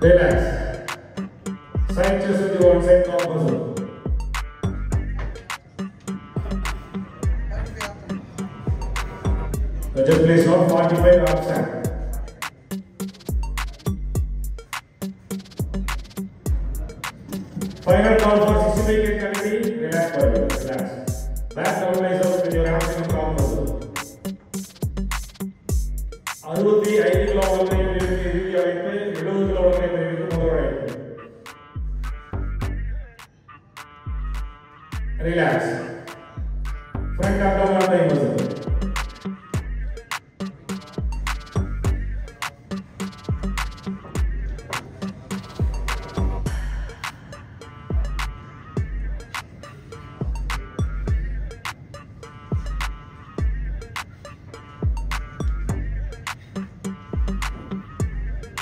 Relax. Side chest with the one side calf muscle. Just place on 45 arm stand. Final count for 65 kg cavity. Relax for you. Relax. Back stabilizers with your arms and calf muscle. 65 kg Relax. Front abdominal thigh muscle.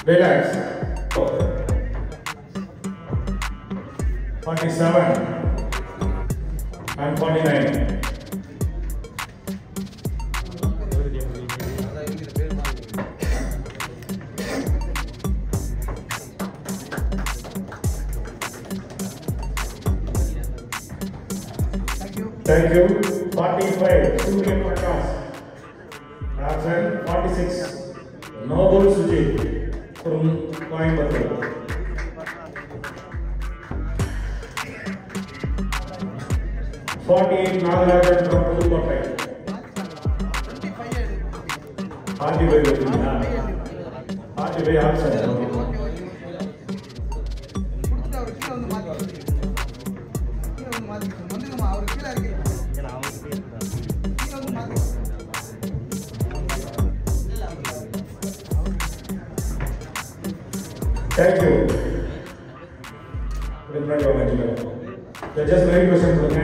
Relax. 47 and 49. Thank you. 45. Surya Prakash. Absent. 46. Noble Sujit from Coimbatore. 48 Nagarajan from Pudukkottai. 45 absent. Thank you. Just very question for me.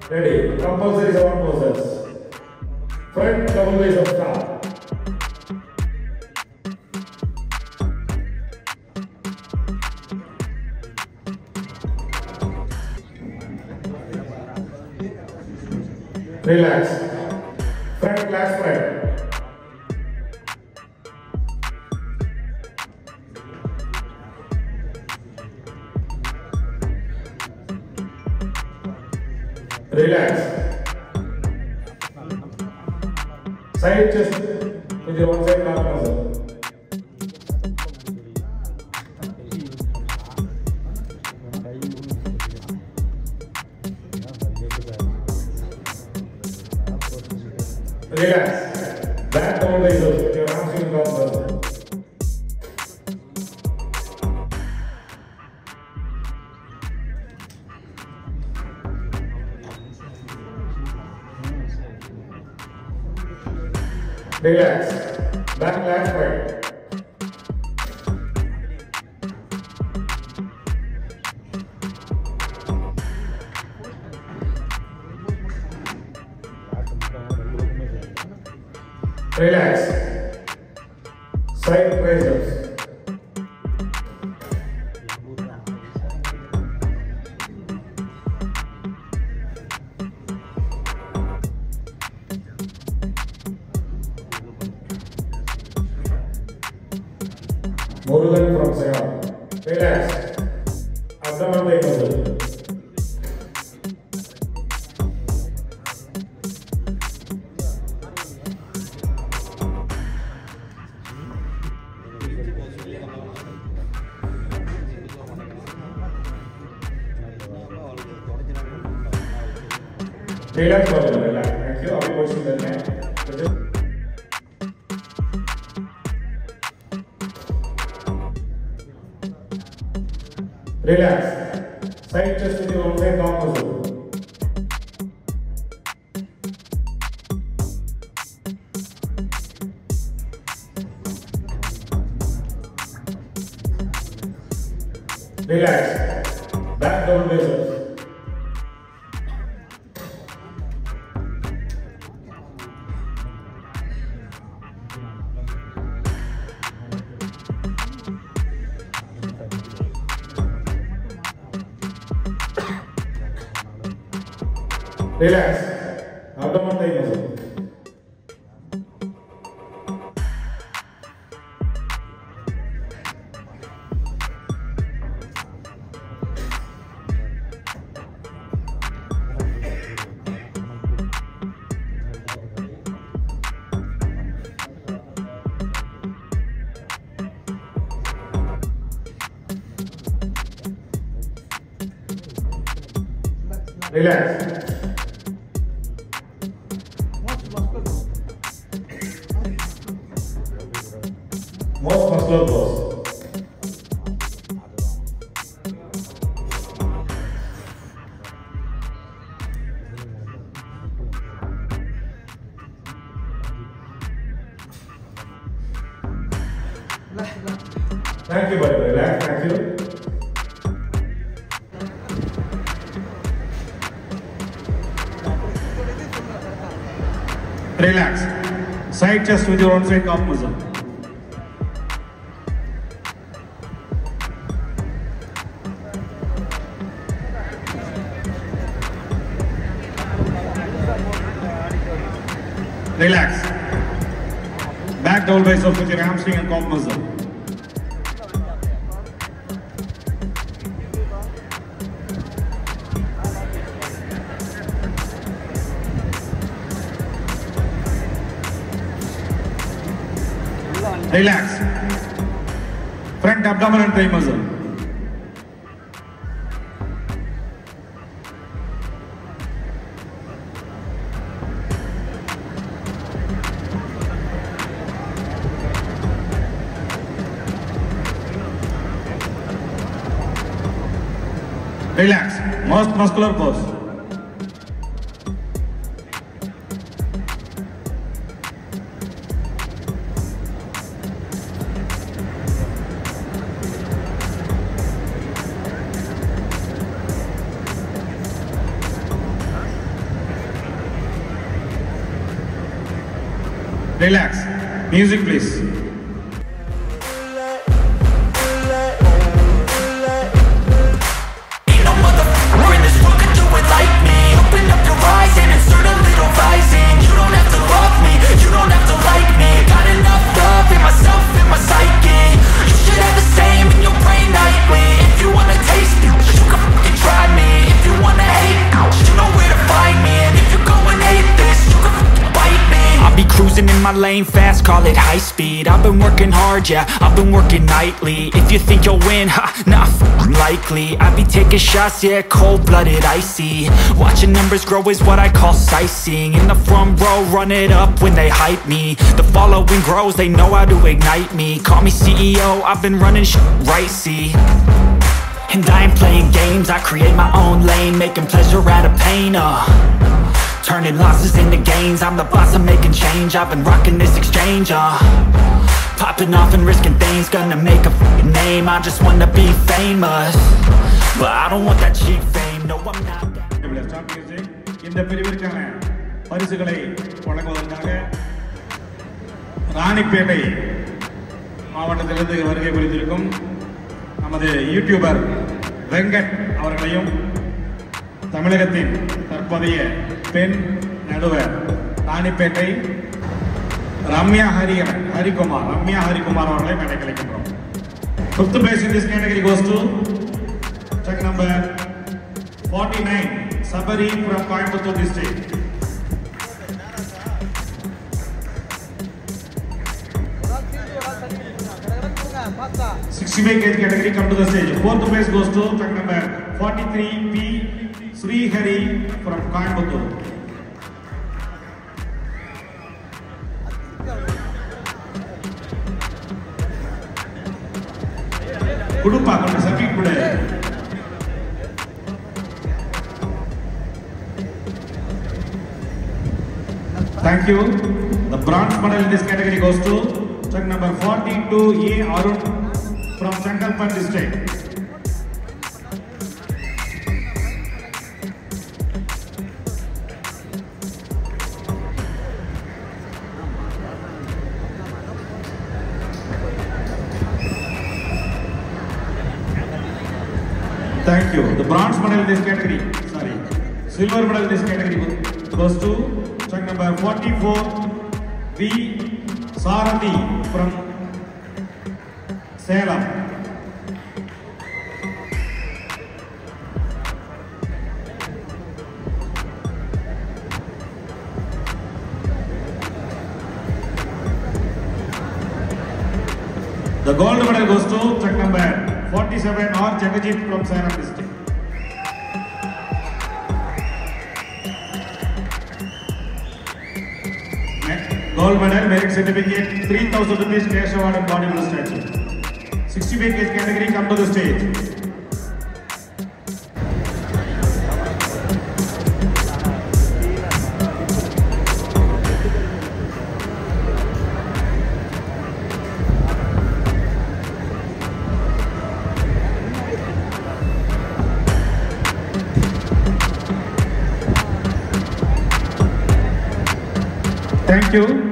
Ready? Compulsory 7 poses. Front double base of star. Relax. Front lat spread. Relax. Side chest with your one side calf muscle. Relax. Back down raises with your arms in calf muscle. Relax. Back lat spread. Relax. Side triceps. Murugan from Sayam. Relax. Abdominal thigh muscle. Relax for you. Relax. Thank you. अभी question करते हैं. Relax. Side chest with your one side calf muscle. Relax. Back down raises. Relax. Abdomen thigh muscle. Relax. Most muscular pose. Thank you, buddy. Relax. Thank you. Relax. Side chest with your own side calf muscle. Relax. Back double biceps with your hamstring and calf muscle. Relax. Front abdomen and thigh muscle. Relax. Most muscular pose. Relax. Music, please. In my lane fast, call it high speed. I've been working hard, yeah, I've been working nightly. If you think you'll win, ha, nah, likely. I be taking shots, yeah, cold-blooded, icy. Watching numbers grow is what I call sightseeing. In the front row, run it up when they hype me. The following grows, they know how to ignite me. Call me CEO, I've been running shit right, see. And I ain't playing games, I create my own lane, making pleasure out of pain, turning losses into gains. I'm the boss, I'm making change. I've been rocking this exchange, popping off and risking things. Gonna make a f***ing name. I just wanna be famous, but I don't want that cheap fame. No, I'm not that. இந்த பிரிவிற்கான பரிசுகளை வழங்குவதற்காக ராணிப்பேட்டை மாவட்டத்திலிருந்து வருகை புரிந்திருக்கும் நமது YouTuber Venkat அவர்களையும் தமிழகத்தின் தற்போதைய பெண் நடுவர் ராணிப்பேட்டை ரம்யா ஹரிகுமார் அவர்களை மேடை கலைக்கின்றோம். 5th place in this category goes to check number 49 Sabari from Coimbatore district. 65 kg category come to the stage. 4th place goes to check number 43 P Sri Hari from Coimbatore. Kudupa kondu certificate kudu. Thank you. The bronze medal in this category goes to check number 42 A Arun from Chankalpur district. Thank you. The bronze medal in this category, Silver medal in this category goes to track number 44 V Sarathi from Salem. The gold medal goes to track number 47 R Jagajit from Salem district. Gold medal, merit certificate, 3,000 rupees cash award and bodybuilder statue. 65 kg category, come to the stage. Thank you.